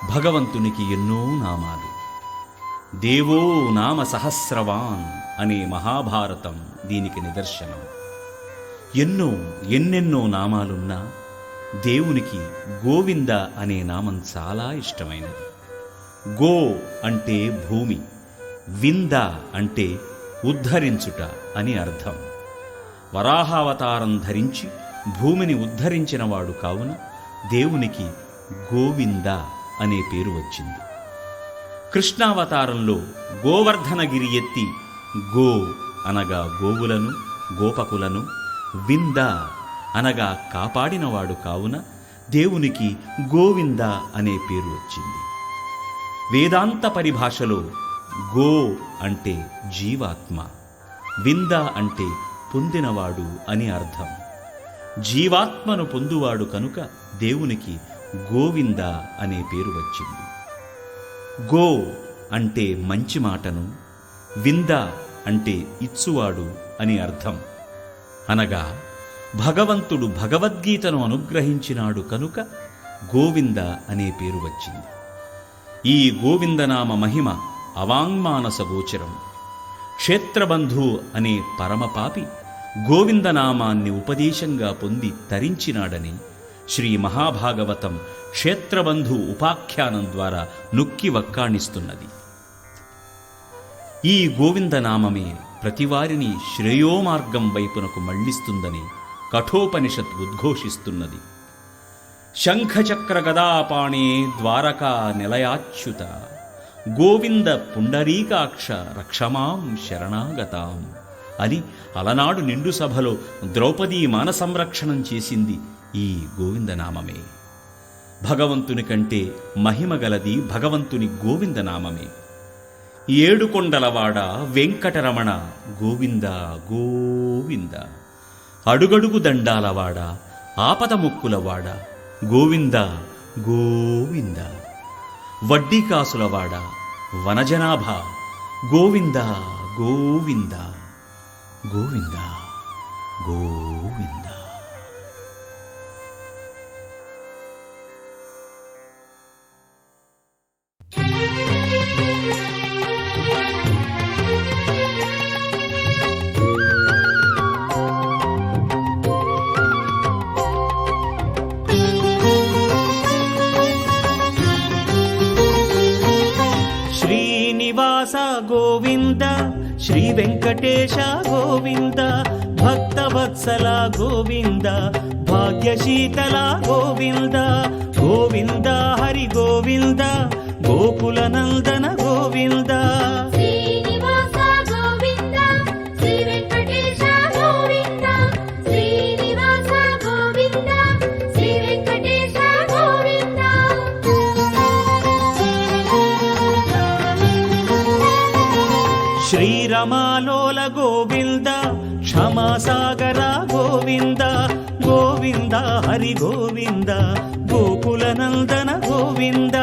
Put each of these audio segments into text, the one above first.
భగవంతునికి ఎన్నో నామాలు. దేవో నామ సహస్రవాన్ అనే మహాభారతం దీనికి నిదర్శనం. ఎన్నెన్నో నామాలున్నా దేవునికి గోవింద అనే నామం చాలా ఇష్టమైనది. గో అంటే భూమి, వింద అంటే ఉద్ధరించుట అని అర్థం. వరాహావతారం ధరించి భూమిని ఉద్ధరించినవాడు కావున దేవునికి గోవింద అనే పేరు వచ్చింది. కృష్ణావతారంలో గోవర్ధనగిరి ఎత్తి గో అనగా గోవులను గోపకులను, వింద అనగా కాపాడినవాడు కావున దేవునికి గోవింద అనే పేరు వచ్చింది. వేదాంత పరిభాషలో గో అంటే జీవాత్మ, వింద అంటే పొందినవాడు అని అర్థం. జీవాత్మను పొందువాడు కనుక దేవునికి గోవింద అనే పేరు వచ్చింది. గో అంటే మంచి మాటను, వింద అంటే ఇచ్చువాడు అని అర్థం. అనగా భగవంతుడు భగవద్గీతను అనుగ్రహించినాడు కనుక గోవింద అనే పేరు వచ్చింది. ఈ గోవిందనామ మహిమ అవాంగ్మానస గోచరం. క్షేత్రబంధు అనే పరమపాపి గోవిందనామాన్ని ఉపదేశంగా పొంది తరించినాడని శ్రీ మహాభాగవతం క్షేత్రబంధు ఉపాఖ్యానం ద్వారా నొక్కి వక్కాణిస్తున్నది. ఈ గోవిందనామమే ప్రతివారిని శ్రేయోమార్గం వైపునకు మళ్లిస్తుందని కఠోపనిషత్ ఉద్ఘోషిస్తున్నది. శంఖచక్ర గదాపాణే ద్వారకా నిలయాచ్యుత గోవింద పుండరీకాక్ష రక్షమాం శరణాగతాం అని అలనాడు నిండు సభలో ద్రౌపదీ మాన సంరక్షణం చేసింది ఈ గోవిందనామమే. భగవంతుని కంటే మహిమగలది భగవంతుని గోవిందనామమే. ఏడుకొండలవాడ వెంకటరమణ గోవింద గోవింద, అడుగడుగు దండాలవాడ ఆపద ముక్కులవాడ గోవింద గోవింద, వడ్డీ కాసులవాడ వనజనాభ గోవింద గోవింద గోవింద గోవింద. శ్రీనివాస గోవింద, శ్రీ వెంకటేశ గోవింద, భక్తవత్సల గోవింద, భాగ్యశీతల గోవింద, గోవింద హరి గోవింద, గోకుల నందన గోవింద. శ్రీరమాలోల గోవింద, క్షమాసాగర గోవింద, గోవింద హరి గోవింద, గోకుల నందన గోవింద.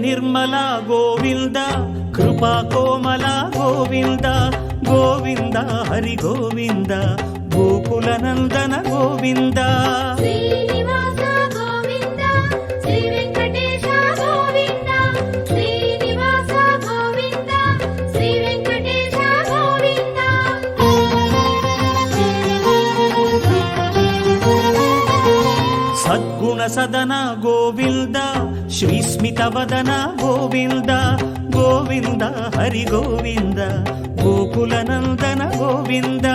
నిర్మల గోవింద, కృపా కోమల గోవింద, గోవింద హరి గోవింద, గోకుల నందన గోవింద. సద్గుణ సదన గోవింద, శ్రీస్మితవదన గోవింద, గోవింద హరి గోవింద, గోకుల నందన గోవింద.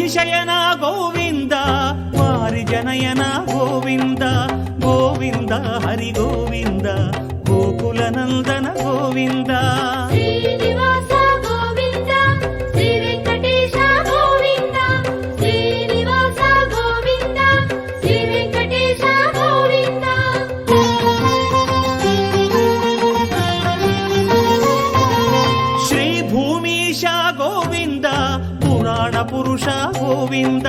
అతిశయన గోవింద వారి జనయన గోవింద గోవింద హరి గోవింద గోకుల నందన గోవింద శ్రీనివాస గోవింద శ్రీ వెంకటేశ గోవింద శ్రీనివాస గోవింద శ్రీ వెంకటేశ గోవింద శ్రీ భూమీశ గోవింద పురాణ పురుష గోవింద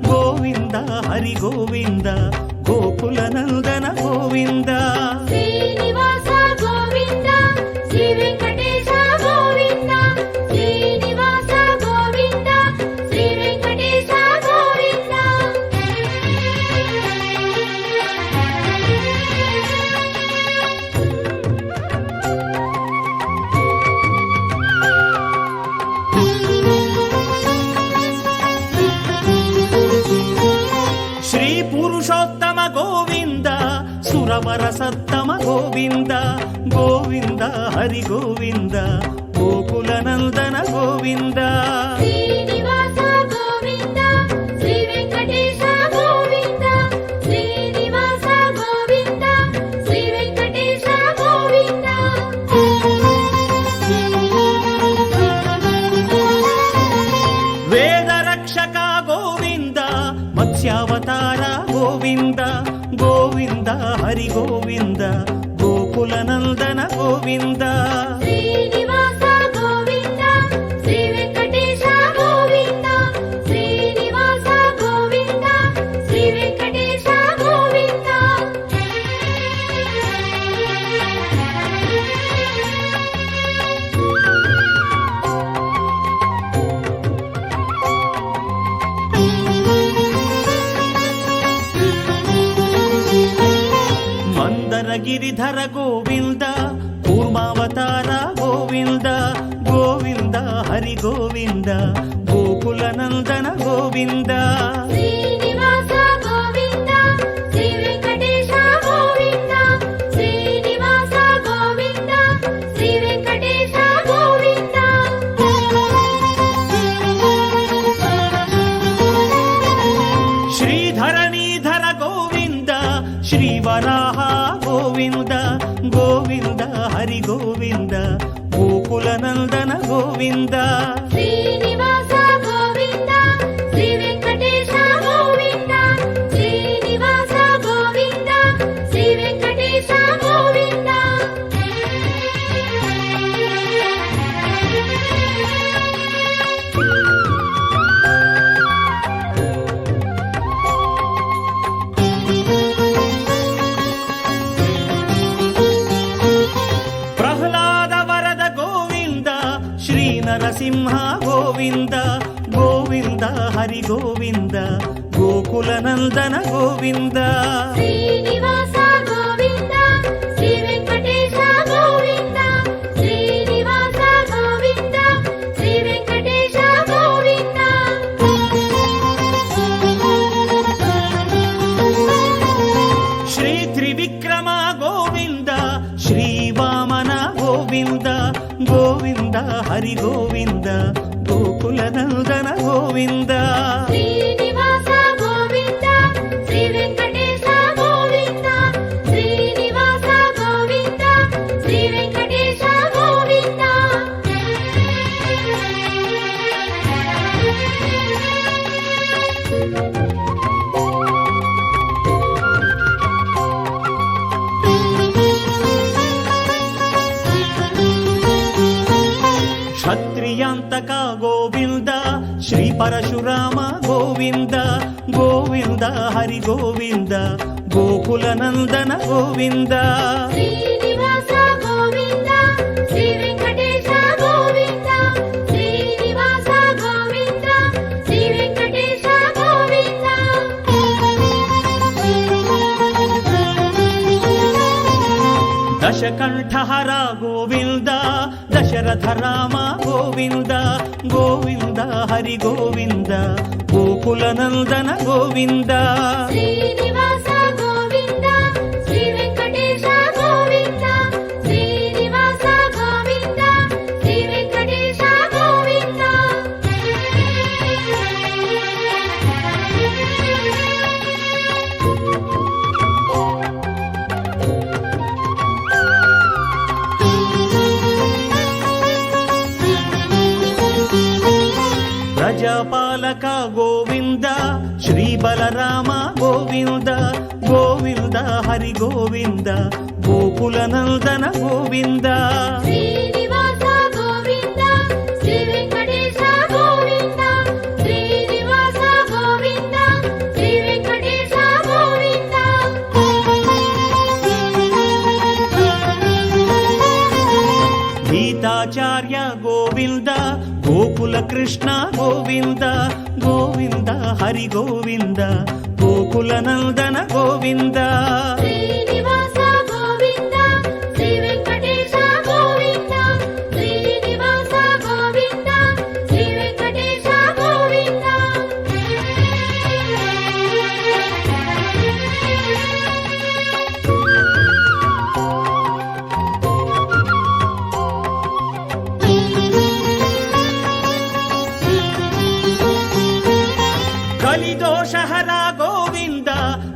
గోవింద హరి గోవింద గోకుల నందన గోవింద శ్రీనివాస గోవింద శ్రీ వెంకటేశ గోవింద శ్రీనివాస గోవింద శ్రీ వెంకటేశ గోవింద శ్రీ పురుషోత్తమ గోవింద సురవర సత్తమ గోవింద గోవింద హరి గోవింద గోకుల నందన గోవింద శ్రీనివాస గోవింద శ్రీ వెంకటేశ గోవింద శ్రీనివాస గోవింద శ్రీ వెంకటేశ గోవింద వేద రక్షక గోవింద మత్స్యావతార గోవింద గోవింద హరి గోవింద గోకుల నందన గోవింద శ్రీనివాస గోవింద శ్రీ వెంకటేశ గోవింద శ్రీనివాస గోవింద శ్రీ వెంకటేశ గోవింద మందర గిరిధర గోవింద కూర్మావతార గోవింద గోవింద హరి గోవింద గోకుల నందన గోవింద శ్రీనివాస గోవింద శ్రీ వెంకటేశ గోవింద శ్రీనివాస గోవింద శ్రీ వెంకటేశ గోవింద శ్రీధరణీధర గోవింద శ్రీవరాహ గోవింద గోవింద హరి గోవింద గోకుల నందన గోవింద శ్రీనివాస గోవింద శ్రీ వెంకటేశ గోవింద శ్రీనివాస గోవింద శ్రీ వెంకటేశ గోవింద ప్రహ్లాద వరద గోవింద శ్రీ నరసింహ గోవింద గోవింద హరి గోవింద గోకుల నందన గోవింద శ్రీనివాస గోవింద శ్రీ వెంకటేశ గోవింద శ్రీనివాస గోవింద శ్రీ వెంకటేశ గోవింద శ్రీ త్రివిక్రమ గోవింద శ్రీ వామన గోవింద గోవింద హరి గోవింద గోకుల నందన గోవింద శ్రీనివాస గోవింద శ్రీ వెంకటేశ గోవింద శ్రీనివాస గోవింద శ్రీ వెంకటేశ గోవింద క్షత్రియాంతక గోవింద శ్రీ పరశురామ గోవింద గోవింద హరి గోవింద గోకుల నందన గోవింద శ్రీనివాస గోవింద శ్రీ వెంకటేశ గోవింద శ్రీనివాస గోవింద శ్రీ వెంకటేశ గోవింద దశకంఠహర గోవింద దశరథ రామ గోవింద గోవింద హరి గోవింద గోకుల నందన గోవింద శ్రీనివాస గోవింద శ్రీ వెంకటేశ గోవింద శ్రీనివాస గోవింద శ్రీ వెంకటేశ గోవింద లోకపాలక గోవింద శ్రీ బలరామ గోవింద గోవింద హరి గోవింద గోకుల నందన గోవింద శ్రీనివాస గోవింద శ్రీ వెంకటేశ గోవింద శ్రీనివాస గోవింద శ్రీ వెంకటేశ గోవింద గీతాచార్య గోవింద గోకుల కృష్ణ గోవింద గోవింద హరి గోవింద గోకుల నందన గోవింద శ్రీనివాస గోవింద శ్రీ వెంకటేశ గోవింద శ్రీనివాస గోవింద శ్రీ వెంకటేశ గోవింద కలిదోషహర గోవింద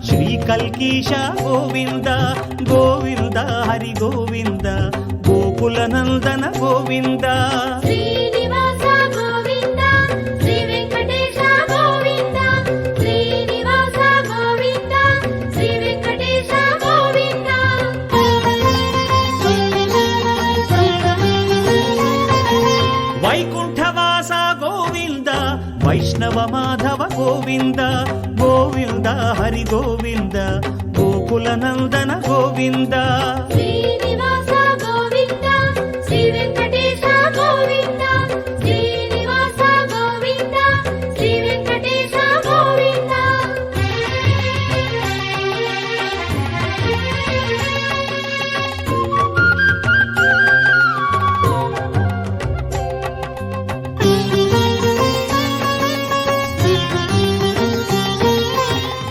శ్రీ కల్కీశ గోవింద గోవింద హరి గోవింద గోకుల నందన గోవింద శ్రీనివాస గోవింద శ్రీ వెంకటేశ గోవింద శ్రీనివాస గోవింద శ్రీ వెంకటేశ గోవింద వైకుంఠవాస గోవింద వైష్ణవ మాధవ గోవింద గోవింద హరి గోవింద గోకుల నందన గోవింద శ్రీనివాస గోవింద శ్రీ వెంకటేశ గోవింద శ్రీనివాస గోవింద శ్రీ వెంకటేశ గోవింద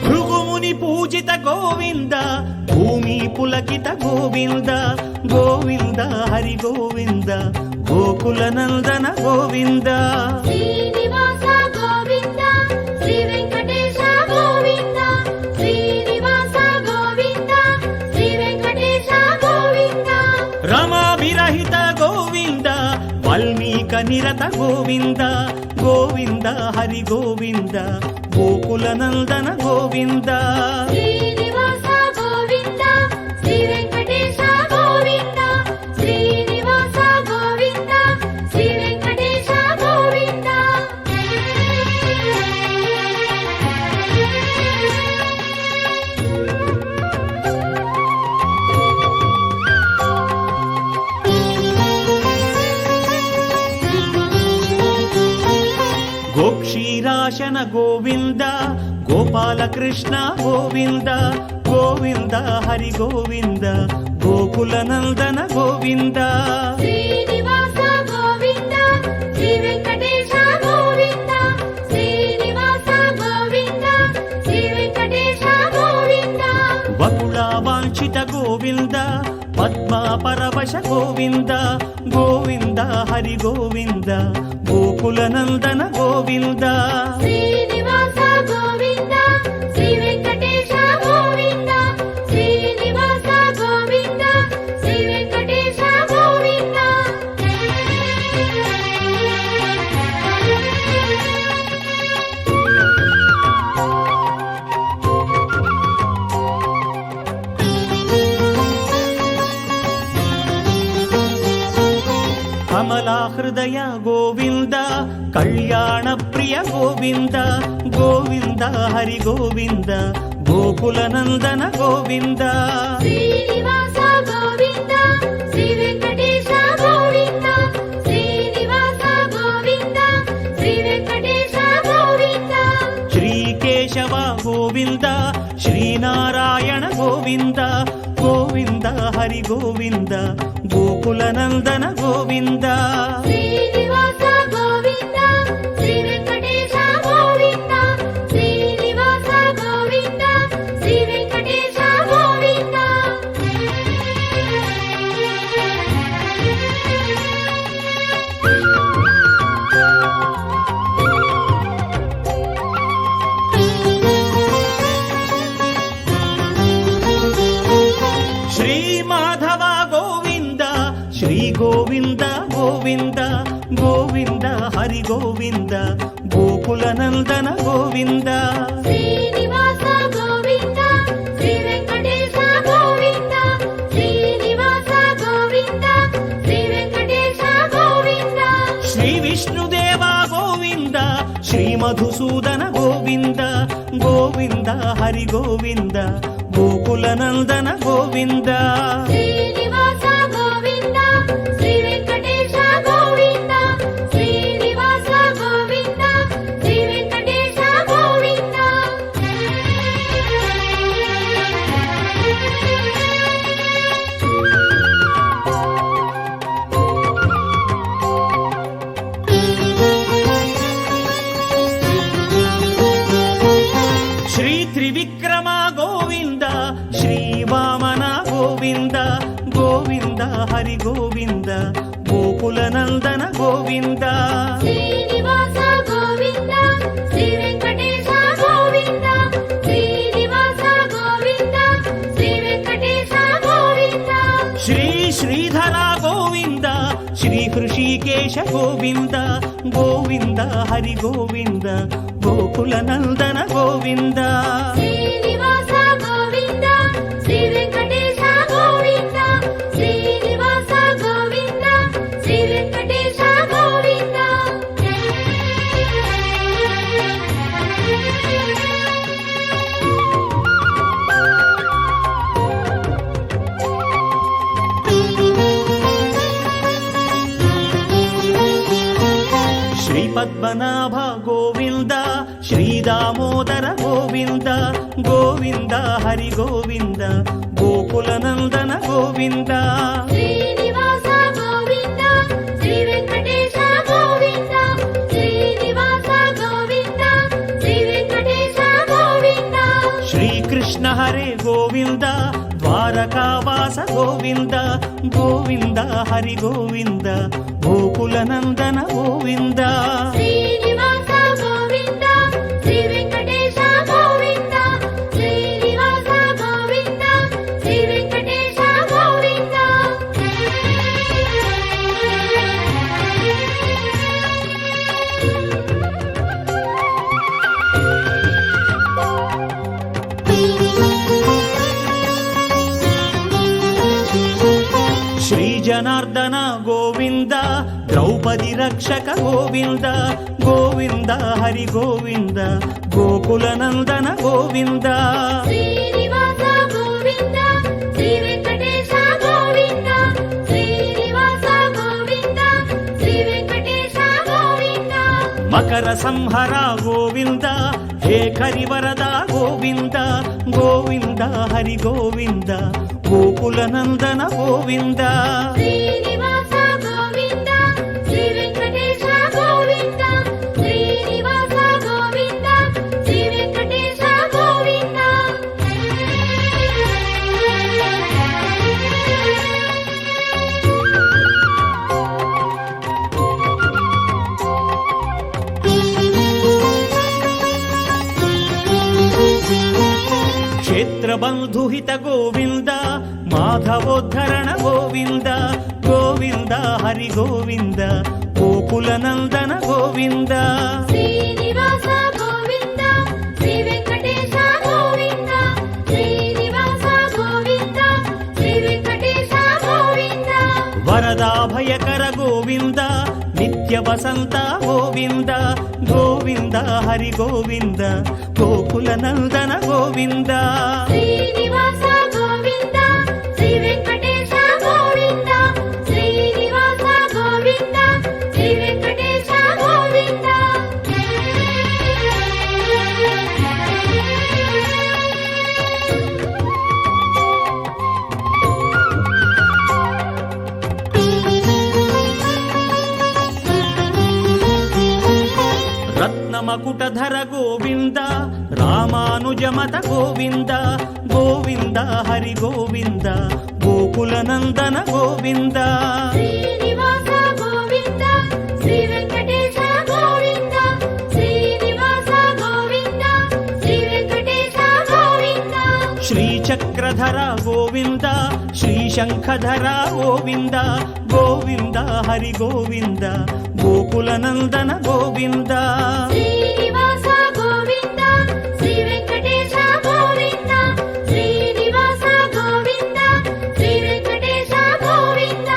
భృగుముని పూజిత గోవింద భూమి పులకిత గోవింద గోవింద హరి గోవింద గోకుల నందన గోవింద శ్రీనివాస గోవింద శ్రీ వెంకటేశ గోవింద శ్రీనివాస గోవింద శ్రీ వెంకటేశ గోవింద రమాభిరహిత గోవింద వాల్మీక నిరత గోవింద గోవింద హరి గోవింద గోకుల నందన గోవింద శ్రీనివాస గోవింద శ్రీ వెంకటేశ గోవింద శ్రీనివాస గోవింద శ్రీ వెంకటేశ గోవింద గోక్షీరాశన గోవింద గోపాలకృష్ణ గోవింద గోవింద హరి గోవింద గోకుల నందన గోవింద శ్రీనివాస గోవింద శ్రీ వెంకటేశ గోవింద శ్రీనివాస గోవింద శ్రీ వెంకటేశ గోవింద వకుళ వాంఛిత గోవింద పద్మా పరవశ గోవింద గోవింద హరి గోవింద గోకుల నందన గోవింద శ్రీనివాస గోవింద శ్రీ వెంకటేశ గోవింద శ్రీనివాస గోవింద శ్రీ వెంకటేశ గోవింద కమలా హృదయ గోవింద కళ్యాణ ప్రియ గోవింద గోవింద హరి గోవింద గోకుల నందన గోవింద శ్రీనివాస గోవింద శ్రీ వెంకటేశ గోవింద శ్రీనివాస గోవింద శ్రీ వెంకటేశ గోవింద శ్రీకేశవ గోవింద శ్రీనారాయణ గోవింద గోవింద హరి గోవింద గోకుల నందన గోవింద శ్రీనివాస గోవింద శ్రీ వెంకటేశ గోవింద శ్రీనివాస గోవింద శ్రీ వెంకటేశ గోవింద శ్రీ మాధవ గోవింద శ్రీ గోవింద గోవింద గోవింద హరి గోవింద గోకుల నందన గోవింద శ్రీనివాస గోవింద శ్రీ వెంకటేశ గోవింద శ్రీనివాస గోవింద శ్రీ వెంకటేశ గోవింద శ్రీ విష్ణుదేవ గోవింద శ్రీ మధుసూదన గోవింద గోవింద హరి గోవింద గోకుల నందన గోవింద శ్రీనివాస గోవింద శ్రీ వెంకటేశ గోవింద శ్రీనివాస గోవింద శ్రీ వెంకటేశ గోవింద శ్రీ త్రివిక్రమ గోవింద శ్రీ వామన గోవింద గోవింద హరి గోవింద గోకుల నందన గోవింద శ్రీనివాస గోవింద శ్రీ వెంకటేశ గోవింద శ్రీనివాస గోవింద శ్రీ వెంకటేశ గోవింద శ్రీ శ్రీధర గోవింద శ్రీ హృషికేశ గోవింద గోవింద హరి గోవింద గోకుల నందన గోవింద శ్రీనివాస గోవింద శ్రీ వెంకటేశ గోవింద శ్రీనివాస గోవింద శ్రీ వెంకటేశ గోవింద శ్రీ పద్మనాభ గోవింద శ్రీ దామోదర గోవింద గోవింద హరి గోవింద గోకుల నందన గోవింద శ్రీనివాస గోవింద శ్రీ వెంకటేశ గోవింద శ్రీనివాస గోవింద శ్రీ వెంకటేశ గోవింద శ్రీకృష్ణ హరే గోవింద ద్వారకావాస గోవింద గోవింద హరి గోవింద గోకుల నందన గోవింద శ్రీనివాస గోవింద శ్రీ వెంకటేశ గోవింద శ్రీనివాస గోవింద శ్రీ వెంకటేశ గోవింద శ్రీ జనార్దన గోవింద ద్రౌపది రక్షక గోవింద గోవింద హరి గోవింద గోకుల నందన గోవింద శ్రీనివాస గోవింద శ్రీ వెంకటేశ గోవింద శ్రీనివాస గోవింద శ్రీ వెంకటేశ గోవింద మకర సంహర గోవింద హే కరివరద గోవింద గోవింద హరి గోవింద గోకుల నందన గోవింద శ్రీనివాస గోవింద శ్రీ వెంకటేశ గోవింద శ్రీనివాస గోవింద శ్రీ వెంకటేశ గోవింద క్షేత్రబంధుహిత గోవింద మాధవోద్ధరణ గోవింద గోవింద హరి గోవింద గోకుల నందన గోవింద శ్రీనివాస గోవింద శ్రీ వెంకటేశ గోవింద శ్రీనివాస గోవింద శ్రీ వెంకటేశ గోవింద వరదాభయకర గోవింద నిత్య వసంత గోవింద గోవింద హరి గోవింద గోకుల నందన గోవింద శ్రీనివాస గోవింద శ్రీ వెంకటేశ గోవింద శ్రీనివాస గోవింద శ్రీ వెంకటేశ గోవింద రత్నమకుటధర గోవింద రామానుజమత గోవింద గోవింద హరి గోవింద గోకుల నందన గోవింద శ్రీనివాస గోవింద శ్రీ వెంకటేశ గోవింద శ్రీనివాస గోవింద శ్రీ వెంకటేశ గోవింద శ్రీచక్రధర గోవింద శ్రీశంఖధర గోవింద గోవింద గోవింద హరి గోవింద గోకుల నందన గోవింద శ్రీనివాస గోవింద శ్రీ వెంకటేశ గోవింద శ్రీనివాస గోవింద శ్రీ వెంకటేశ గోవింద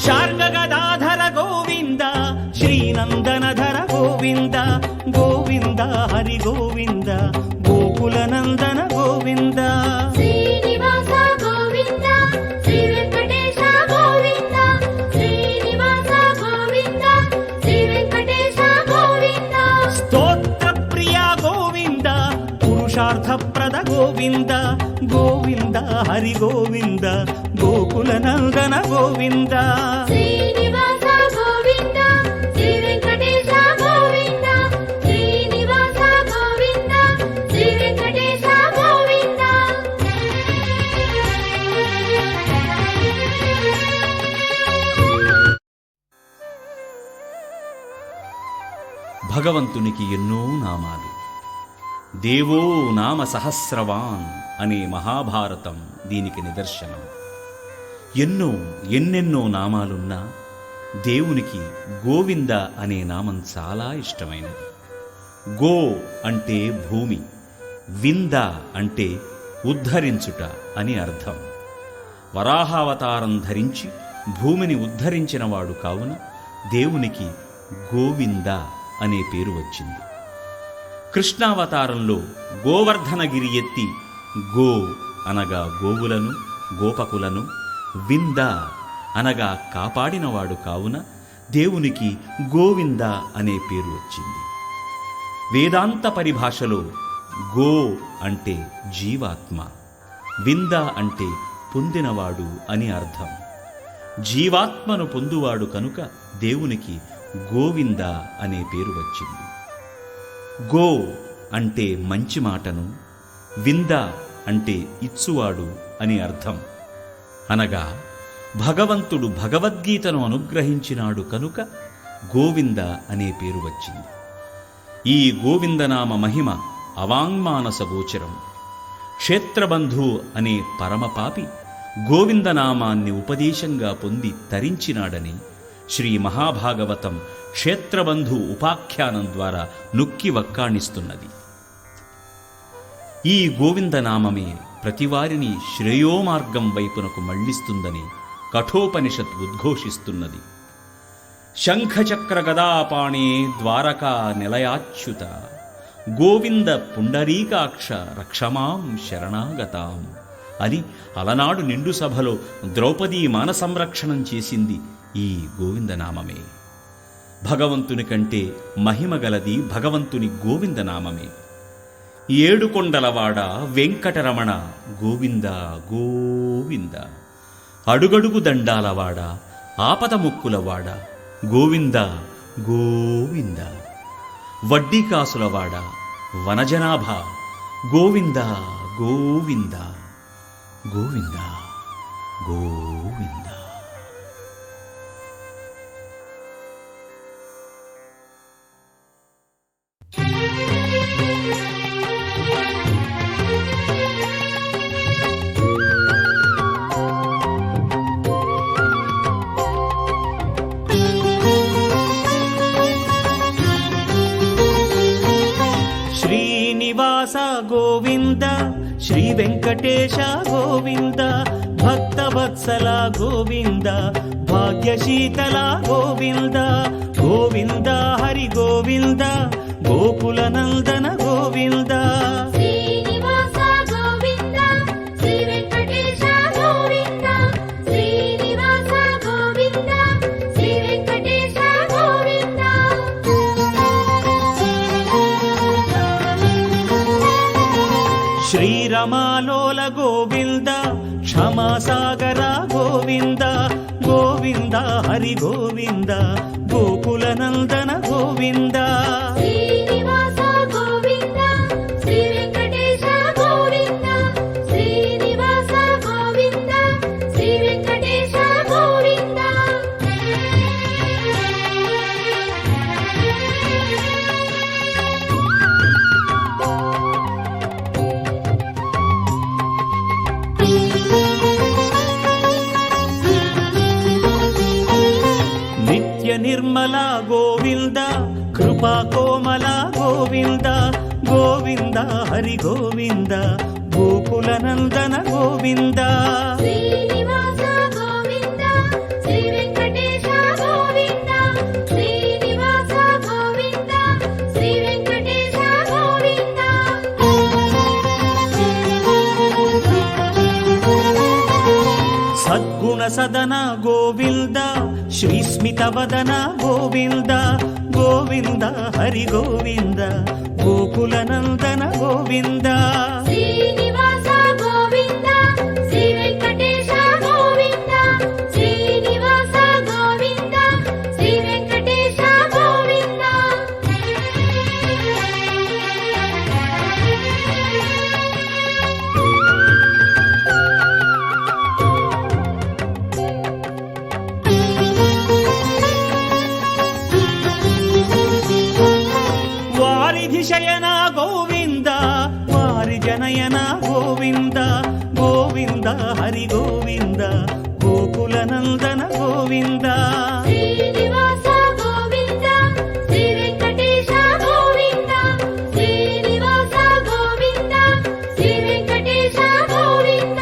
శార్గగదాధర గోవింద శ్రీనందనధర గోవింద గోవింద హరి గోవింద గోకుల నందన గోవింద శ్రీనివాస గోవింద శ్రీ వెంకటేశ గోవింద శ్రీనివాస గోవింద శ్రీ వెంకటేశ గోవింద స్తోత్ర ప్రియ గోవింద పురుషార్థప్రద గోవింద గోవింద హరి గోవింద గోకుల నందన గోవింద శ్రీనివాస గోవింద శ్రీ వెంకటేశ గోవింద శ్రీనివాస గోవింద శ్రీ వెంకటేశ గోవింద భగవంతునికి ఎన్నో నామాలు. దేవో నామ సహస్రవాన్ అనే మహాభారతం దీనికి నిదర్శనం. ఎన్నెన్నో నామాలున్నా దేవునికి గోవింద అనే నామం చాలా ఇష్టమైనది. గో అంటే భూమి, వింద అంటే ఉద్ధరించుట అని అర్థం. వరాహావతారం ధరించి భూమిని ఉద్ధరించినవాడు కావున దేవునికి గోవింద అనే పేరు వచ్చింది. కృష్ణావతారంలో గోవర్ధనగిరి ఎత్తి గో అనగా గోవులను గోపకులను, వింద అనగా కాపాడినవాడు కావున దేవునికి గోవింద అనే పేరు వచ్చింది. వేదాంత పరిభాషలో గో అంటే జీవాత్మ, వింద అంటే పొందినవాడు అని అర్థం. జీవాత్మను పొందువాడు కనుక దేవునికి గోవింద అనే పేరు వచ్చింది. గో అంటే మంచి మాటను, వింద అంటే ఇచ్చువాడు అని అర్థం. అనగా భగవంతుడు భగవద్గీతను అనుగ్రహించినాడు కనుక గోవింద అనే పేరు వచ్చింది. ఈ గోవిందనామ మహిమ అవాంగ్మానస గోచరం. క్షేత్రబంధు అనే పరమపాపి గోవిందనామాన్ని ఉపదేశంగా పొంది తరించినాడని శ్రీ మహాభాగవతం క్షేత్రబంధు ఉపాఖ్యానం ద్వారా నొక్కి వక్కాణిస్తున్నది. ఈ గోవిందనామమే ప్రతివారిని శ్రేయోమార్గం వైపునకు మళ్లిస్తుందని కఠోపనిషత్ ఉద్ఘోషిస్తున్నది. శంఖచక్ర గదాపాణే ద్వారకా నిలయాచ్యుత గోవింద పుండరీకాక్ష రక్షమాం శరణాగతాం అని అలనాడు నిండు సభలో ద్రౌపదీ మాన సంరక్షణం చేసింది ఈ గోవిందనామమే. భగవంతుని కంటే మహిమగలది భగవంతుని గోవిందనామమే. ఏడుకొండలవాడ వెంకటరమణ గోవింద గోవింద, అడుగడుగు దండాలవాడ ఆపద ముక్కులవాడ గోవింద గోవింద, వడ్డీ కాసులవాడ వనజనాభ గోవింద గోవింద గోవింద గోవింద. శ్రీనివాస గోవింద శ్రీ వెంకటేశ గోవింద, భక్తవత్సల గోవింద భాగ్యశీతల గోవింద, గోవింద హరి గోవింద గోకుల నందన గోవింద. శ్రీనివాస గోవింద శ్రీ వెంకటేశ గోవింద శ్రీనివాస గోవింద శ్రీ వెంకటేశ గోవింద. శ్రీరమాలోల గోవింద క్షమాసాగర గోవింద, గోవింద హరి గోవింద గోకుల నందన గోవింద. శ్రీనివాస గోవింద శ్రీ వెంకటేశ గోవింద శ్రీనివాస గోవింద శ్రీ వెంకటేశ గోవింద. నిర్మల గోవింద కృపా కోమల గోవింద గోవింద హరి గోవింద గోకుల నందన గోవింద శ్రీనివాస గోవింద శ్రీ వెంకటేశ గోవింద శ్రీనివాస గోవింద శ్రీ వెంకటేశ గోవింద సద్గుణ సదన గోవింద శ్రీస్మిత వదన గోవింద గోవింద హరి గోవింద గోకుల నందన గోవింద శ్రీనివాస గోవింద శ్రీ వెంకటేశ గోవింద శ్రీనివాస గోవింద శ్రీ వెంకటేశ గోవింద వారిధి శయన గోవింద వారి జనయన గోవింద గోవింద హరి గోవింద గోకుల నందన గోవింద శ్రీనివాస గోవింద శ్రీ వెంకటేశ గోవింద శ్రీనివాస గోవింద శ్రీ వెంకటేశ గోవింద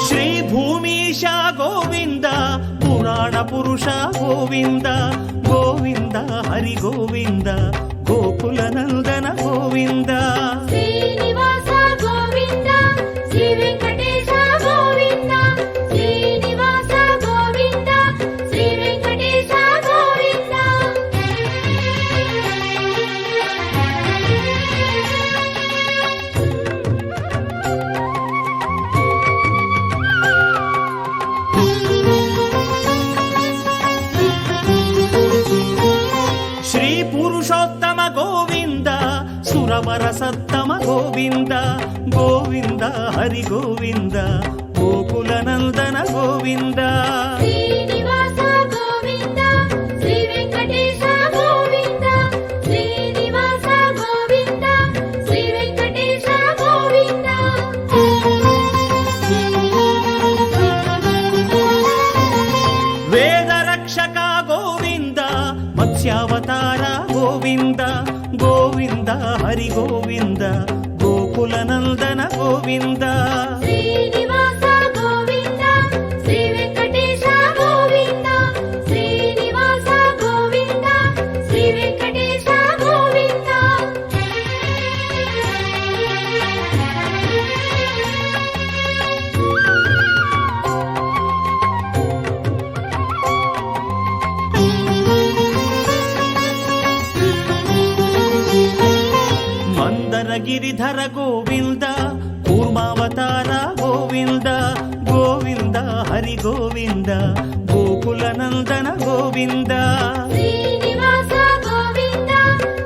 శ్రీ భూమీశ గోవింద పురాణ పురుష గోవింద గోవింద హరి గోవింద గోకుల నందన గోవింద శ్రీనివాస గోవింద శ్రీ వెంకటేశ గోవింద శ్రీనివాస గోవింద శ్రీ వెంకటేశ గోవింద శ్రీ పురుషోత్తమ గోవింద సురవర సత్తమ గోవింద గోవింద హరి గోవింద గోకుల నందన గోవింద శ్రీనివాస గోవింద శ్రీ వెంకటేశ గోవింద శ్రీనివాస గోవింద శ్రీ వెంకటేశ గోవింద వేద రక్షక గోవింద మత్స్యావతార గోవింద గోవింద హరి గోవింద గోకుల నందన గోవింద శ్రీనివాస గోవింద శ్రీ వెంకటేశ గోవింద శ్రీనివాస గోవింద శ్రీ వెంకటేశ గోవింద మందర గిరిధర గోవింద కూర్మావతార గోవింద గోవింద హరి గోవింద గోకుల నందన గోవింద శ్రీనివాస గోవింద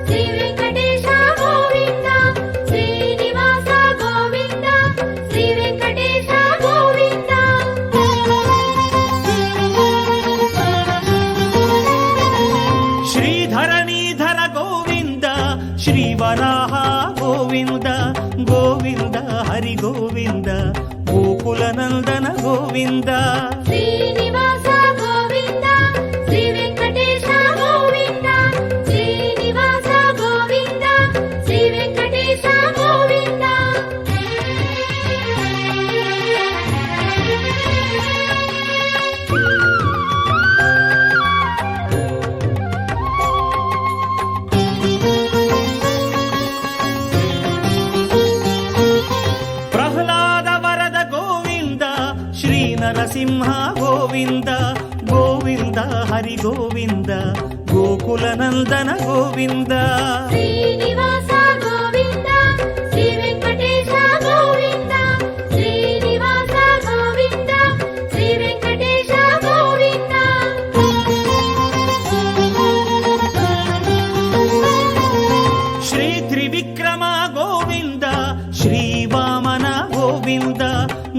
శ్రీ వెంకటేశ గోవింద శ్రీనివాస గోవింద శ్రీ వెంకటేశ గోవింద శ్రీధరణీధర గోవింద శ్రీవరాహ గోవింద గోవింద హరి గోవింద గోకుల నందన గోవింద శ్రీనివాస గోవింద శ్రీ వెంకటేశ గోవింద శ్రీనివాస గోవింద శ్రీ వెంకటేశ గోవింద ప్రహ్లాద వరద గోవింద శ్రీ నరసింహ గోవింద గోవింద హరి గోవింద గోకుల నందన గోవింద శ్రీనివాస గోవింద శ్రీ వెంకటేశ గోవింద శ్రీనివాస గోవింద శ్రీ వెంకటేశ గోవింద శ్రీ త్రివిక్రమ గోవింద శ్రీ వామన గోవింద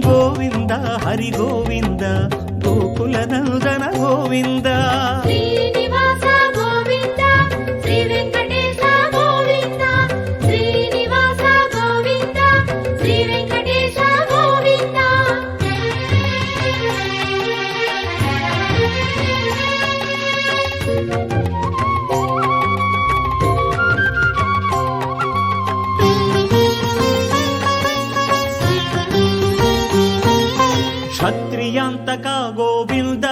గోవింద హరి గోవింద గోకుల నందన గోవింద శ్రీనివాస గోవింద శ్రీ వెంకటేశ గోవింద శ్రీనివాస గోవింద శ్రీ వెంకటేశ గోవింద ತ್ರಯಂತಕ ಗೋವಿಂದ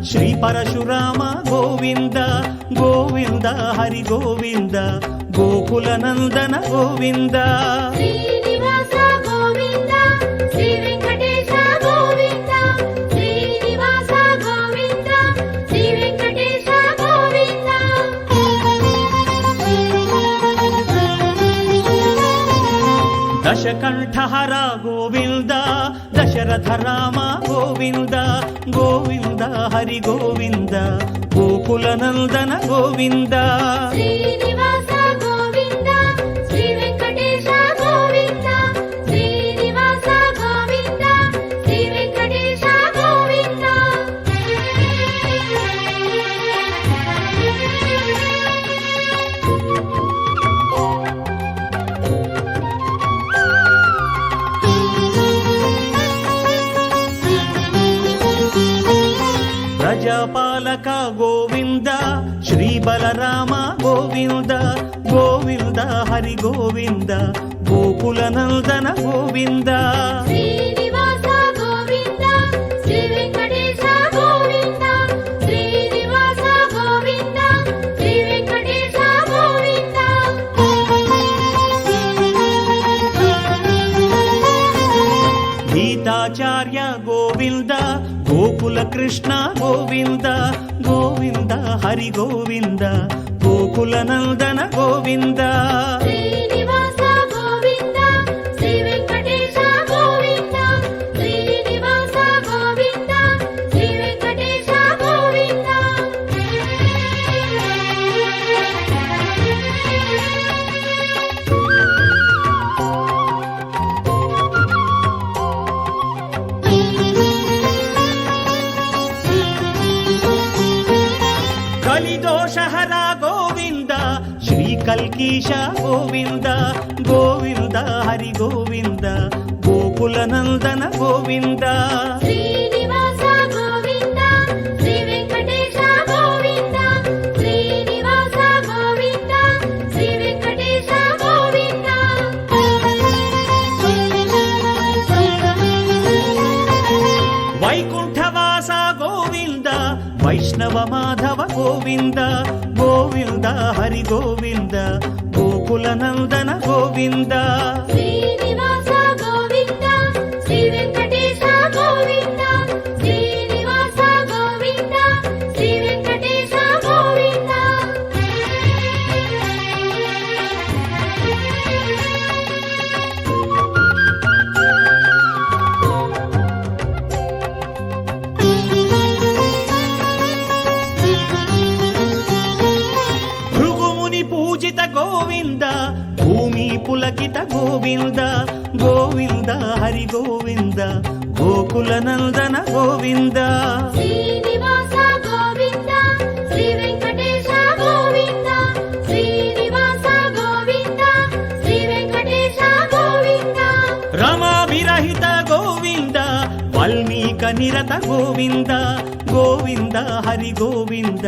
ಶ್ರೀ ಪರಶುರಾಮ ಗೋವಿಂದ ಗೋವಿಂದ ಹರಿ ಗೋವಿಂದ ಗೋಕುಲ ನಂದನ ಗೋವಿಂದ ಶ್ರೀನಿವಾಸ ಗೋವಿಂದ ಶ್ರೀ ವೆಂಕಟೇಶ ಗೋವಿಂದ ಶ್ರೀನಿವಾಸ ಗೋವಿಂದ ಶ್ರೀ ವೆಂಕಟೇಶ ಗೋವಿಂದ ದಶಕಂಠಹರ ಗೋವಿಂದ ದಶರಥ ರಾಮ ಗೋವಿಂದ ಗೋವಿಂದ ಹರಿ ಗೋವಿಂದ ಗೋಕುಲ ನಂದನ ಗೋವಿಂದ ಶ್ರೀನಿವಾಸ ಗೋವಿಂದ ಶ್ರೀ ವೆಂಕಟೇಶ ಗೋವಿಂದ ಶ್ರೀನಿವಾಸ ಗೋವಿಂದ ಶ್ರೀ ವೆಂಕಟೇಶ ಗೋವಿಂದ ಪ್ರಜಾಪಾಲಕ ಗೋವಿಂದ ಶ್ರೀ ಬಲರಾಮ ಗೋವಿಂದ ಗೋವಿಂದ ಹರಿ ಗೋವಿಂದ ಗೋಕುಲ ನಂದನ ಗೋವಿಂದ ಶ್ರೀನಿವಾಸ ಗೋವಿಂದ ಶ್ರೀ ವೆಂಕಟೇಶ ಗೋವಿಂದ ಶ್ರೀನಿವಾಸ ಗೋವಿಂದ ಶ್ರೀ ವೆಂಕಟೇಶ ಗೋವಿಂದ ಗೀತಾಚಾರ್ಯ ಗೋವಿಂದ ಗೋಕುಲ ಕೃಷ್ಣ ಗೋವಿಂದ ಗೋವಿಂದ ಹರಿ ಗೋವಿಂದ ಗೋಕುಲ ನಂದನ ಗೋವಿಂದ ಶ್ರೀನಿವಾಸ ಗೋವಿಂದ ಶ್ರೀ ವೆಂಕಟೇಶ ಗೋವಿಂದ ಶ್ರೀನಿವಾಸ ಗೋವಿಂದ ಶ್ರೀ ವೆಂಕಟೇಶ ಗೋವಿಂದ ಕಲಿದೋಷಹರ ಗೋವಿಂದ ಶ್ರೀ ಕಲ್ಕೀಶ ಗೋವಿಂದ ಗೋವಿಂದ ಹರಿ ಗೋವಿಂದ ಗೋಕುಲ ನಂದನ ಗೋವಿಂದ ಶ್ರೀನಿವಾಸ ಗೋವಿಂದ ಶ್ರೀ ವೆಂಕಟೇಶ ಗೋವಿಂದ ಶ್ರೀನಿವಾಸ ಗೋವಿಂದ ಶ್ರೀ ವೆಂಕಟೇಶ ಗೋವಿಂದ ವೈಕುಂಠವಾಸ ಗೋವಿಂದ ವೈಷ್ಣವ ಮಾಧವ ಗೋವಿಂದ ಗೋವಿಂದ ಹರಿ ಗೋವಿಂದ ಗೋಕುಲ ನಂದನ ಗೋವಿಂದ ಶ್ರೀನಿವಾಸ ಗೋವಿಂದ ಶ್ರೀ ವೆಂಕಟೇಶ ಗೋವಿಂದ ಶ್ರೀನಿವಾಸ ಗೋವಿಂದ ಶ್ರೀ ವೆಂಕಟೇಶ ಗೋವಿಂದ ಭೃಗುಮುನಿ ಪೂಜಿತ ಗೋವಿಂದ ಭೂಮಿ ಪುಲಕಿತ ಗೋವಿಂದ ಗೋವಿಂದ ಹರಿ ಗೋವಿಂದ ಗೋಕುಲ ನಂದನ ಗೋವಿಂದ ಶ್ರೀನಿವಾಸ ಗೋವಿಂದ ಶ್ರೀ ವೆಂಕಟೇಶ ಗೋವಿಂದ ಶ್ರೀನಿವಾಸ ಗೋವಿಂದ ಶ್ರೀ ವೆಂಕಟೇಶ ಗೋವಿಂದ ರಮಾ ವಿರಹಿತ ಗೋವಿಂದ ವಾಲ್ಮೀಕ ನಿರತ ಗೋವಿಂದ ಗೋವಿಂದ ಹರಿ ಗೋವಿಂದ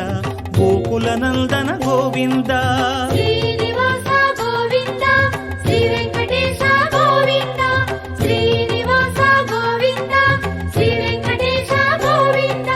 ಗೋಕುಲ ನಂದನ ಗೋವಿಂದ ಶ್ರೀನಿವಾಸ ಗೋವಿಂದ ಶ್ರೀ ವೆಂಕಟೇಶ ಗೋವಿಂದ ಶ್ರೀನಿವಾಸ ಗೋವಿಂದ ಶ್ರೀ ವೆಂಕಟೇಶ ಗೋವಿಂದ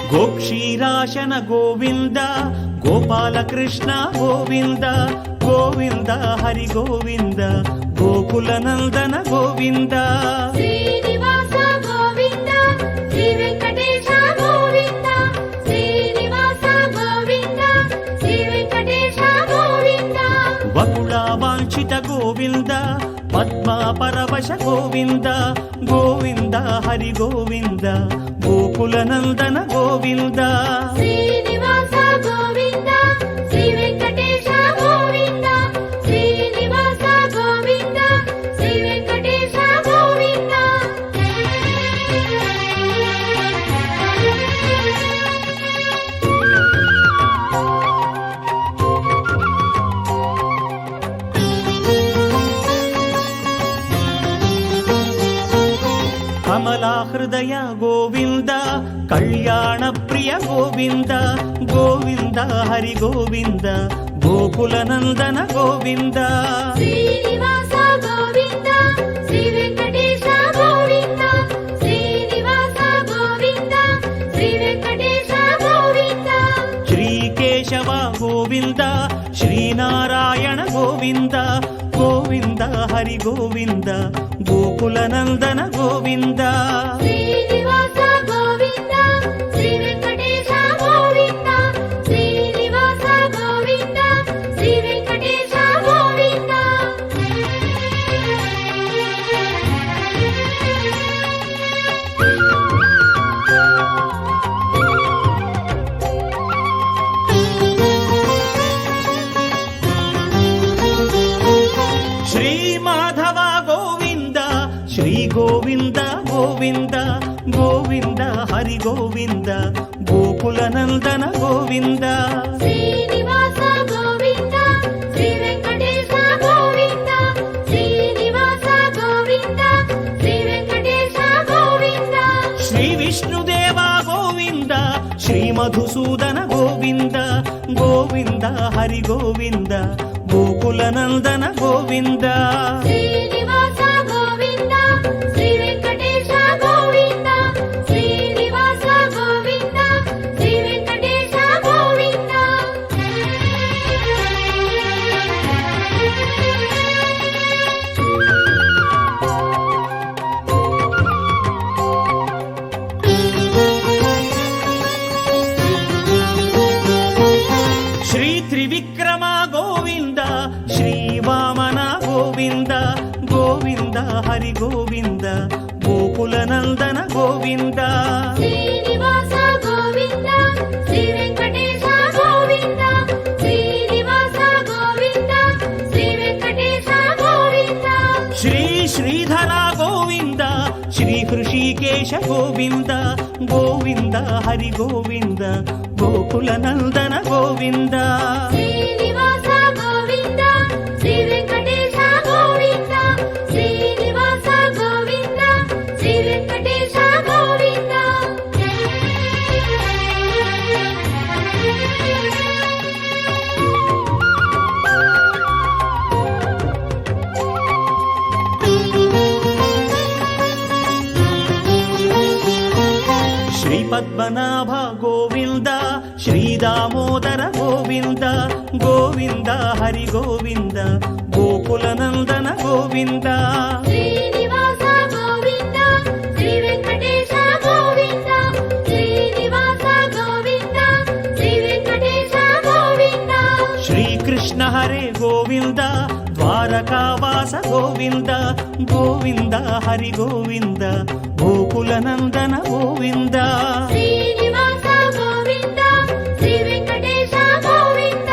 ಗೋಕ್ಷೀರಾಶನ ಗೋವಿಂದ ಗೋಪಾಲ ಕೃಷ್ಣ ಗೋವಿಂದ ಗೋವಿಂದ ಹರಿ ಗೋವಿಂದ ಗೋಕುಲ ನಂದನ ಗೋವಿಂದ ಶ್ರೀನಿವಾಸ ಗೋವಿಂದ ಶ್ರೀ ವೆಂಕಟೇಶ ಗೋವಿಂದ ಶ್ರೀನಿವಾಸ ಗೋವಿಂದ ಶ್ರೀ ವೆಂಕಟೇಶ ಗೋವಿಂದ ಬಕುಳ ವಾಂಛಿತ ಗೋವಿಂದ ಪದ್ಮ ಪರವಶ ಗೋವಿಂದ ಗೋವಿಂದ ಹರಿ ಗೋವಿಂದ ಗೋಕುಲ ನಂದನ ಗೋವಿಂದ ಶ್ರೀನಿವಾಸ ಗೋವಿಂದ ಶ್ರೀ ವೆಂಕಟೇಶ ಗೋವಿಂದ ಶ್ರೀನಿವಾಸ ಗೋವಿಂದ ಶ್ರೀ ವೆಂಕಟೇಶ ಗೋವಿಂದ ಕಮಲಾಹೃದ హృదయ గోవింద కళ్యాణ ప్రియ గోవింద గోవింద హరి గోవింద గోకుల నందన గోవింద శ్రీనివాస గోవింద శ్రీ వెంకటేశ గోవింద శ్రీనివాస గోవింద శ్రీ వెంకటేశ గోవింద శ్రీకేశవ గోవింద శ్రీనారాయణ గోవింద గోవింద హరి గోవింద గోకుల నందన గోవింద శ్రీనివాస గోవింద శ్రీ వెంకటేశ గోవింద శ్రీనివాస గోవింద శ్రీ వెంకటేశ గోవింద శ్రీ మాధవ గోవింద శ్రీ గోవింద గోవింద గోవింద హరి గోవింద గోకుల నందన గోవింద శ్రీనివాస గోవింద శ్రీ వెంకటేశ గోవింద శ్రీనివాస గోవింద శ్రీ వెంకటేశ గోవింద శ్రీ విష్ణుదేవ గోవింద శ్రీ మధుసూదన గోవింద గోవింద హరి గోవింద గోకుల నందన గోవింద శ్రీనివాస గోవింద శ్రీ వెంకటేశ గోవింద శ్రీనివాస గోవింద శ్రీ వెంకటేశ గోవింద శ్రీ త్రివిక్రమ గోవింద శ్రీ వామన గోవింద గోవింద హరి గోవింద గోకుల నందన గోవింద శ్రీనివాస గోవింద శ్రీ వెంకటేశ గోవింద శ్రీనివాస గోవింద శ్రీ వెంకటేశ గోవింద శ్రీ శ్రీధర గోవింద శ్రీ హృషికేశ గోవింద గోవింద హరి గోవింద గోకుల నందన గోవింద శ్రీనివాస గోవింద శ్రీ వెంకటేశ గోవింద శ్రీనివాస గోవింద శ్రీ వెంకటేశ గోవింద శ్రీ పద్మనాభ గోవింద శ్రీ దామోదర గోవింద గోవింద హరి గోవింద గోకుల నందన గోవింద శ్రీనివాస గోవింద శ్రీ వెంకటేశ గోవింద శ్రీనివాస గోవింద శ్రీ వెంకటేశ గోవింద శ్రీకృష్ణ హరే గోవింద ద్వారకావాస గోవింద గోవింద హరి గోవింద గోకుల నందన గోవింద శ్రీనివాస గోవింద శ్రీ వెంకటేశ గోవింద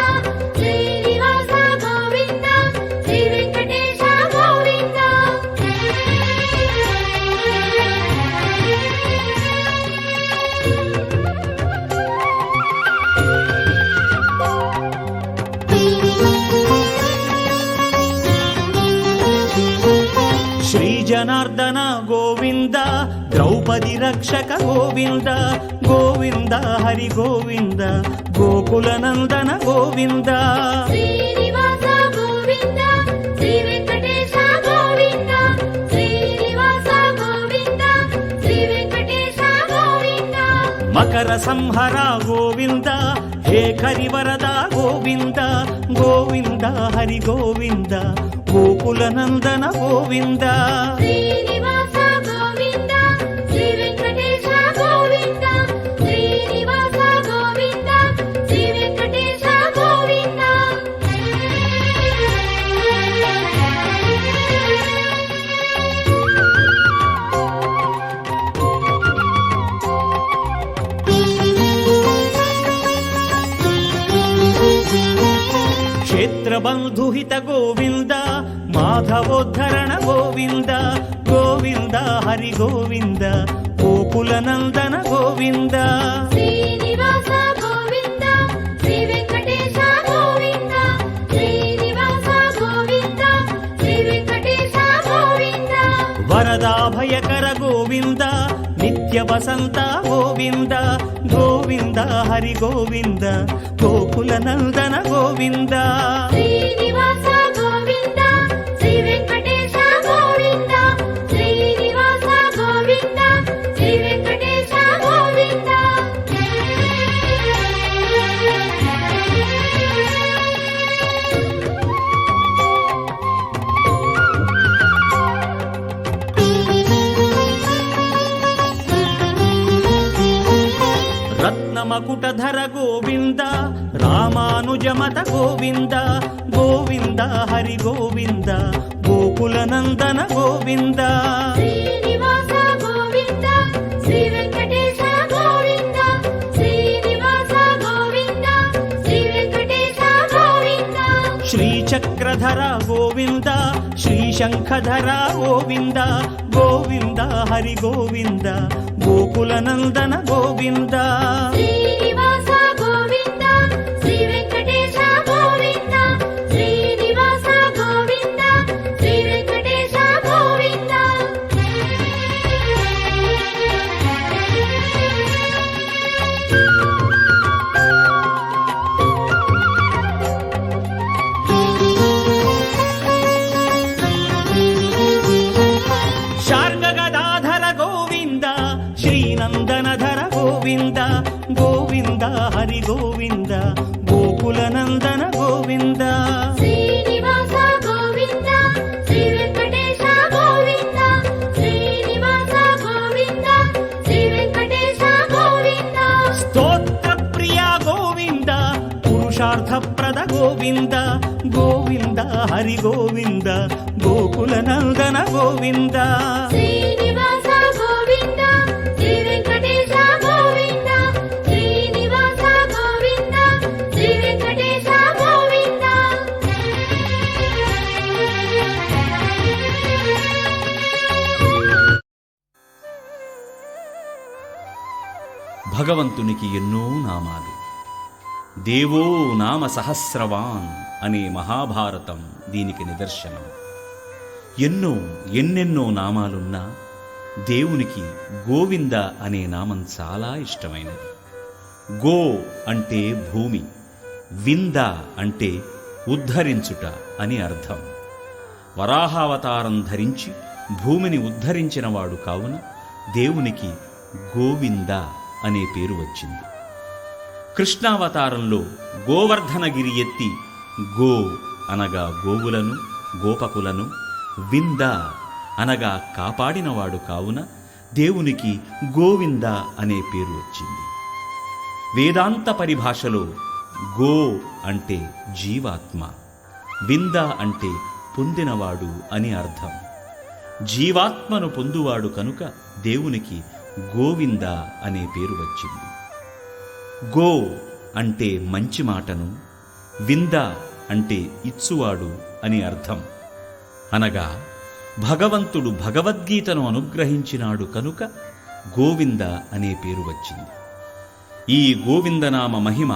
శ్రీనివాస గోవింద శ్రీ వెంకటేశ గోవింద శ్రీ జనార్దన గోవింద ద్రౌపది రక్షక గోవింద గోవింద హరి గోవింద గోకుల నందన గోవింద శ్రీనివాస గోవింద శ్రీ వెంకటేశ గోవింద శ్రీనివాస గోవింద శ్రీ వెంకటేశ గోవింద మకర సంహర గోవింద హే కరివరద గోవింద గోవింద హరి గోవింద గోకుల నందన గోవింద శ్రీనివాస గోవింద శ్రీ వెంకటేశ గోవింద శ్రీనివాస గోవింద శ్రీ వెంకటేశ గోవింద క్షేత్రబంధుహిత గోవింద మాధవోద్ధరణ గోవింద గోవింద హరి గోవింద గోకుల నందన గోవింద శ్రీనివాస గోవింద శ్రీ వెంకటేశ గోవింద శ్రీనివాస గోవింద శ్రీ వెంకటేశ గోవింద వరదాభయకర గోవింద వసంత గోవింద గోవింద హరి గోవింద గోకుల నందన గోవింద శ్రీనివాస గోవింద శ్రీ వెంకటేశ గోవింద శ్రీనివాస గోవింద శ్రీ వెంకటేశ గోవింద రత్నమకుటధర గోవింద రామానుజమత గోవింద గోవింద హరి గోవింద గోకుల నందన గోవింద శ్రీనివాస గోవింద శ్రీ వెంకటేశ గోవింద శ్రీనివాస గోవింద శ్రీ వెంకటేశ గోవింద శ్రీచక్రధర గోవింద శ్రీశంఖధర గోవింద గోవింద హరి గోవింద గోకుల నందన గోవింద శ్రీనివాస గోవింద శ్రీ వెంకటేశ గోవింద శ్రీనివాస గోవింద శ్రీ వెంకటేశ గోవింద శార్గగదాధర గోవింద శ్రీనందనధర గోవింద గోవింద హరి గోవింద గోకుల నందన గోవింద శ్రీనివాస గోవింద శ్రీ వెంకటేశ గోవింద శ్రీనివాస గోవింద శ్రీ వెంకటేశ గోవింద స్తోత్ర ప్రియ గోవింద పురుషార్థప్రద గోవింద గోవింద హరి గోవింద గోకుల నందన గోవింద శ్రీనివాస గోవింద శ్రీ వెంకటేశ గోవింద శ్రీనివాస గోవింద శ్రీ వెంకటేశ గోవింద భగవంతునికి ఎన్నో నామాలు. దేవో నామ సహస్రవాన్ అనే మహాభారతం దీనికి నిదర్శనం. ఎన్నెన్నో నామాలున్నా దేవునికి గోవింద అనే నామం చాలా ఇష్టమైనది. గో అంటే భూమి, వింద అంటే ఉద్ధరించుట అని అర్థం. వరాహావతారం ధరించి భూమిని ఉద్ధరించినవాడు కావున దేవునికి గోవింద అనే పేరు వచ్చింది. కృష్ణావతారంలో గోవర్ధనగిరి ఎత్తి గో అనగా గోవులను గోపకులను, వింద అనగా కాపాడినవాడు కావున దేవునికి గోవింద అనే పేరు వచ్చింది. వేదాంత పరిభాషలో గో అంటే జీవాత్మ, వింద అంటే పొందినవాడు అని అర్థం. జీవాత్మను పొందువాడు కనుక దేవునికి గోవింద అనే పేరు వచ్చింది. గో అంటే మంచి మాటను, వింద అంటే ఇచ్చువాడు అని అర్థం. అనగా భగవంతుడు భగవద్గీతను అనుగ్రహించినాడు కనుక గోవింద అనే పేరు వచ్చింది. ఈ గోవిందనామ మహిమ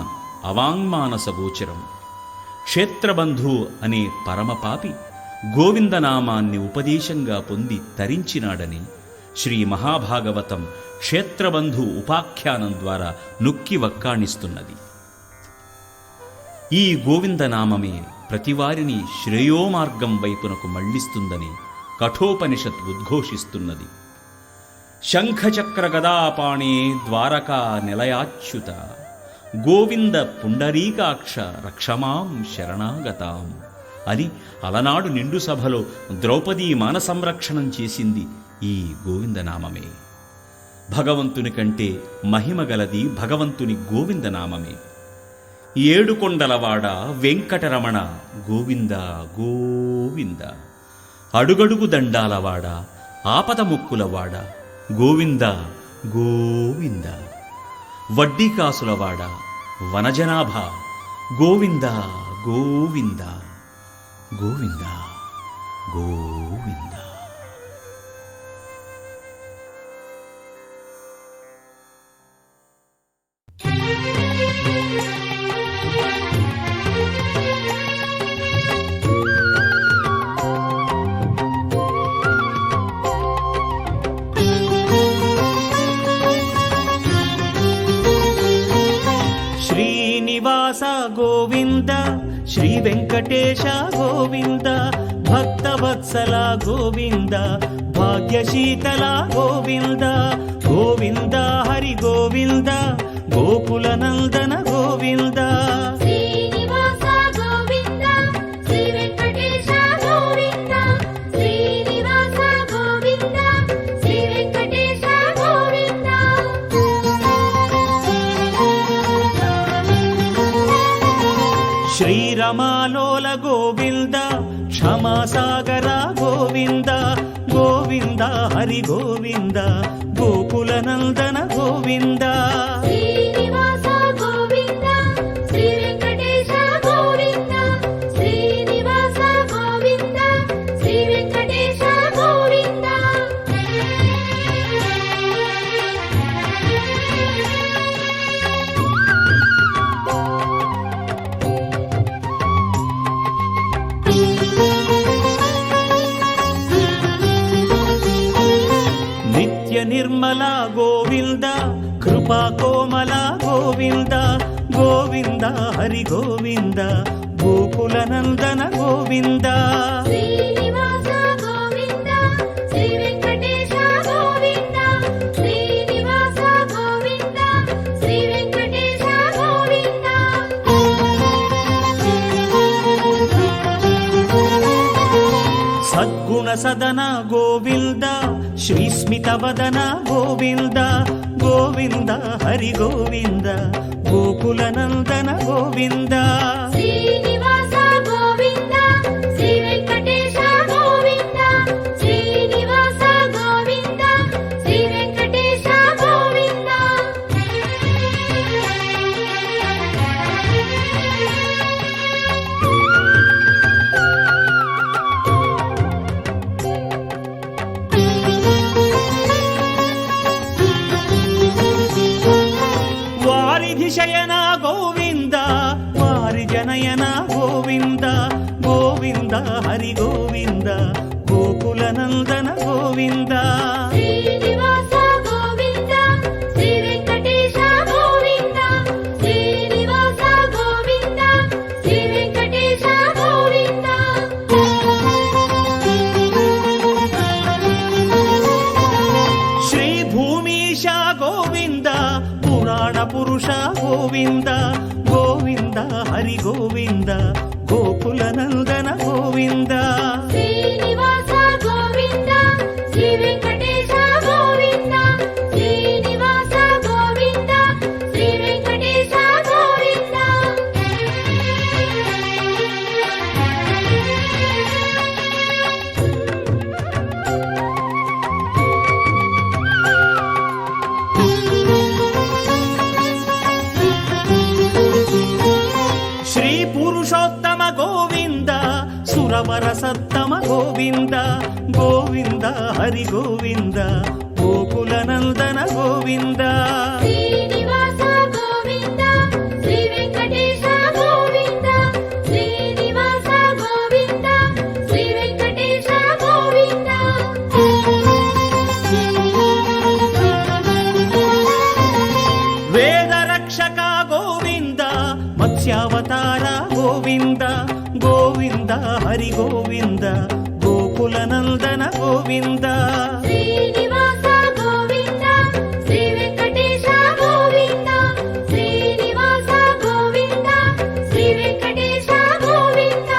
అవాంగ్మానస గోచరం. క్షేత్రబంధు అనే పరమపాపి గోవిందనామాన్ని ఉపదేశంగా పొంది తరించినాడని శ్రీ మహాభాగవతం క్షేత్రబంధు ఉపాఖ్యానం ద్వారా నొక్కి వక్కాణిస్తున్నది. ఈ గోవిందనామమే ప్రతివారిని శ్రేయోమార్గం వైపునకు మళ్లిస్తుందని కఠోపనిషత్ ఉద్ఘోషిస్తున్నది. శంఖచక్ర గదాపాణే ద్వారకా నిలయాచ్యుత గోవింద పుండరీకాక్ష రక్షమాం శరణాగతాం అని అలనాడు నిండు సభలో ద్రౌపదీ మాన సంరక్షణం చేసింది ఈ గోవిందనామమే. భగవంతుని కంటే మహిమగలది భగవంతుని గోవిందనామమే. ఏడుకొండలవాడ వెంకటరమణ గోవింద గోవింద, అడుగడుగు దండాలవాడ ఆపద ముక్కులవాడ గోవింద గోవింద, వడ్డీ కాసులవాడ వనజనాభ గోవింద గోవింద గోవింద గోవింద. శ్రీనివాస గోవింద శ్రీ వెంకటేశ గోవింద భక్తవత్సల గోవింద భాగ్యశీతల గోవింద గోవింద హరి గోవింద గోకుల నందన గోవింద శ్రీనివాస గోవింద శ్రీ వెంకటేశ గోవింద శ్రీనివాస గోవింద శ్రీ వెంకటేశ గోవింద శ్రీరమాలోల గోవింద క్షమాసాగర గోవింద గోవింద హరి గోవింద గోకుల నందన గోవింద శ్రీనివాస గోవింద శ్రీ వెంకటేశ గోవింద శ్రీనివాస గోవింద శ్రీ వెంకటేశ గోవింద నిత్య నిర్మల గోవింద కృపా కోమల గోవింద గోవింద హరి గోవింద గోకుల నందన గోవింద శ్రీనివాస గోవింద శ్రీ వెంకటేశ గోవింద శ్రీనివాస గోవింద శ్రీ వెంకటేశ గోవింద సద్గుణ సదన గోవింద శ్రీస్మిత వదన గోవింద గోవింద హరి గోవింద గోకుల నందన గోవింద శ్రీనివాస గోవింద శ్రీ వెంకటేశ గోవింద శ్రీనివాస గోవింద శ్రీ వెంకటేశ గోవింద వారిధి శయన గోవింద వారి జనయన గోవింద గోవింద హరి గోవింద గోకుల నందన గోవింద శ్రీనివాస గోవింద శ్రీ వెంకటేశ గోవింద శ్రీనివాస గోవింద శ్రీ వెంకటేశ గోవింద శ్రీ భూమీశ గోవింద పురాణ పురుష గోవింద గోవింద హరి గోవింద గోకుల నందన గోవింద శ్రీనివాస గోవింద శ్రీ వెంకటేశ గోవింద శ్రీనివాస గోవింద శ్రీ వెంకటేశ గోవింద శ్రీ పురుషోత్తమ గోవింద సురవర సత్తమ గోవింద గోవింద హరి గోవింద గోకుల నందన గోవింద శ్రీనివాస గోవింద శ్రీ వెంకటేశ గోవింద శ్రీనివాస గోవింద శ్రీ వెంకటేశ గోవింద వేద రక్షక గోవింద మత్స్యావతార గోవింద గోవింద హరి గోవింద గోకుల నందన గోవింద శ్రీనివాస గోవింద శ్రీ వెంకటేశ గోవింద శ్రీనివాస గోవింద శ్రీ వెంకటేశ గోవింద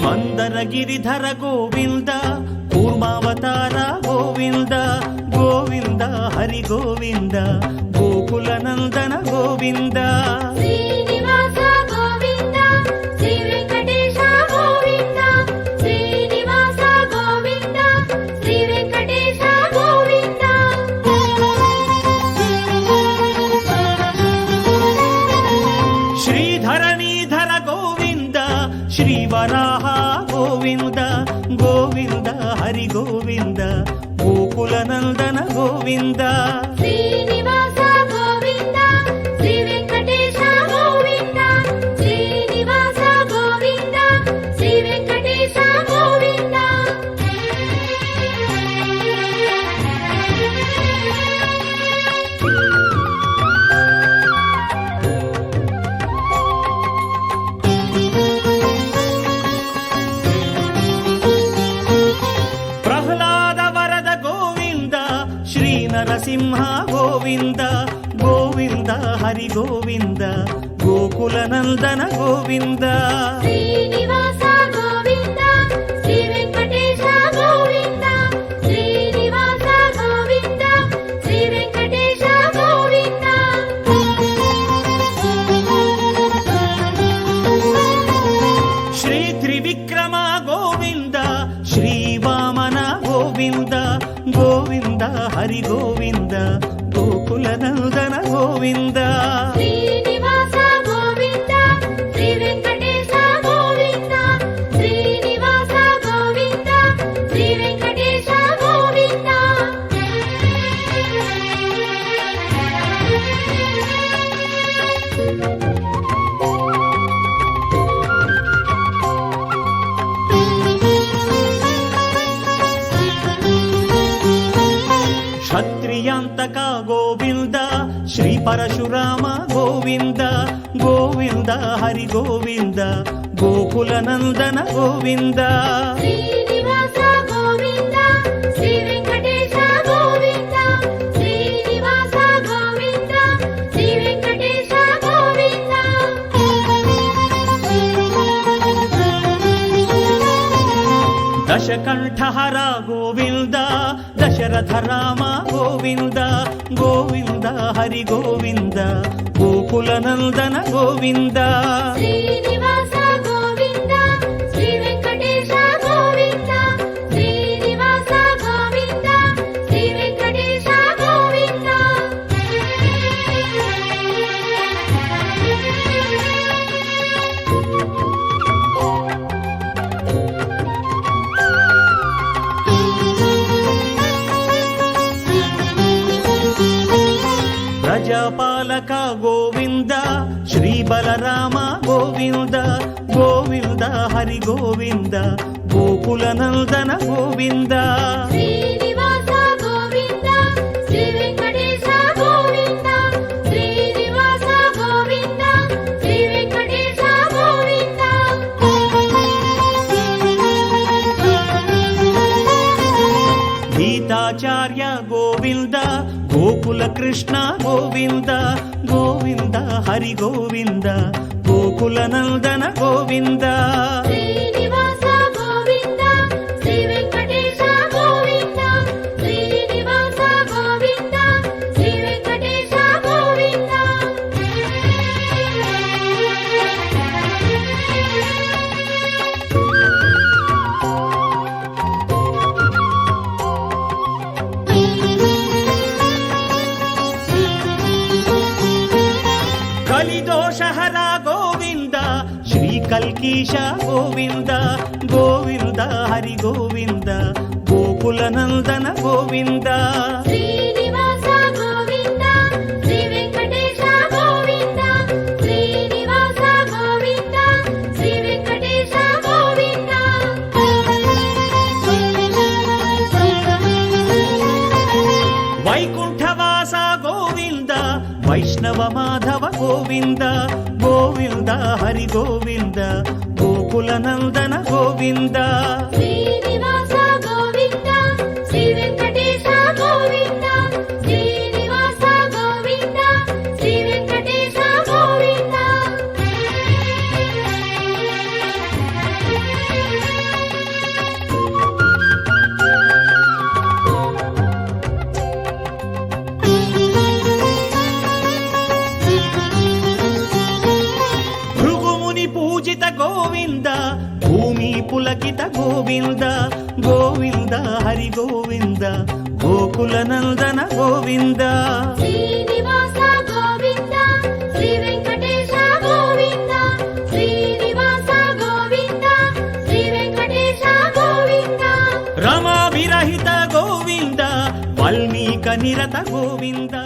మందర గిరిధర గోవింద కూర్మావతార గోవింద గోవింద హరి గోవింద గోకుల నందన గోవింద శ్రీనివాస గోవింద శ్రీ వెంకటేశ గోవింద శ్రీనివాస గోవింద శ్రీ వెంకటేశ గోవింద శ్రీధరణీధర గోవింద శ్రీవరాహ గోవింద గోవింద హరి గోవింద గోకుల నందన గోవింద శ్రీనివాస గోవింద శ్రీ వెంకటేశ గోవింద గోవింద గోవింద హరి గోవింద గోకుల నందన గోవింద శ్రీనివాస గోవింద శ్రీ వెంకటేశ గోవింద శ్రీనివాస గోవింద శ్రీ వెంకటేశ గోవింద శ్రీ త్రివిక్రమ గోవింద శ్రీ వామన గోవింద గోవింద హరి గోవింద గోకుల నందన గోవింద శ్రీనివాస గోవింద శ్రీ వెంకటేశ గోవింద శ్రీనివాస గోవింద శ్రీ వెంకటేశ గోవింద క్షత్రియాంతక గోవింద శ్రీ పరశురామ గోవింద గోవింద హరి గోవింద గోకుల నందన గోవింద శ్రీనివాస గోవింద శ్రీ వెంకటేశ గోవింద శ్రీనివాస గోవింద శ్రీ వెంకటేశ గోవింద దశకంఠహర గోవింద దశరథ రామ గోవింద గోవింద హరి గోవింద గోకుల నందన గోవింద శ్రీనివాస గోవింద శ్రీ వెంకటేశ గోవింద శ్రీనివాస గోవింద శ్రీ వెంకటేశ గోవింద ప్రజాపాలక గోవింద శ్రీ బలరామ గోవింద గోవింద హరి గోవింద గోకుల నందన గోవింద శ్రీనివాస గోవింద శ్రీ వెంకటేశ గోవింద శ్రీనివాస గోవింద శ్రీ వెంకటేశ గోవింద గీతాచార్య గోవింద గోకుల కృష్ణ గోవింద గోవింద హరి గోవింద గోకుల నందన గోవింద శ్రీనివాస గోవింద శ్రీ వెంకటేశ గోవింద శ్రీనివాస గోవింద శ్రీ వెంకటేశ గోవింద కలిదోషహర గోవింద శ్రీ కల్కీశ గోవింద గోవింద హరి గోవింద గోకుల నందన గోవింద శ్రీనివాస గోవింద శ్రీ వెంకటేశ గోవింద శ్రీనివాస గోవింద శ్రీ వెంకటేశ గోవింద వైకుంఠవాస గోవింద వైష్ణవ మాధవ గోవింద గోవింద హరి గోవింద గోకుల నందన గోవింద శ్రీనివాస గోవింద శ్రీ వెంకటేశ గోవింద శ్రీనివాస గోవింద శ్రీ వెంకటేశ గోవింద భృగుముని పూజిత గోవింద భూమి పులకిత గోవింద గోవింద హరి గోవింద గోకుల నందన గోవింద శ్రీనివాస గోవింద శ్రీ వెంకటేశ గోవింద శ్రీనివాస గోవింద శ్రీ వెంకటేశ గోవింద రమా విరహిత గోవింద వల్మీక నిరత గోవింద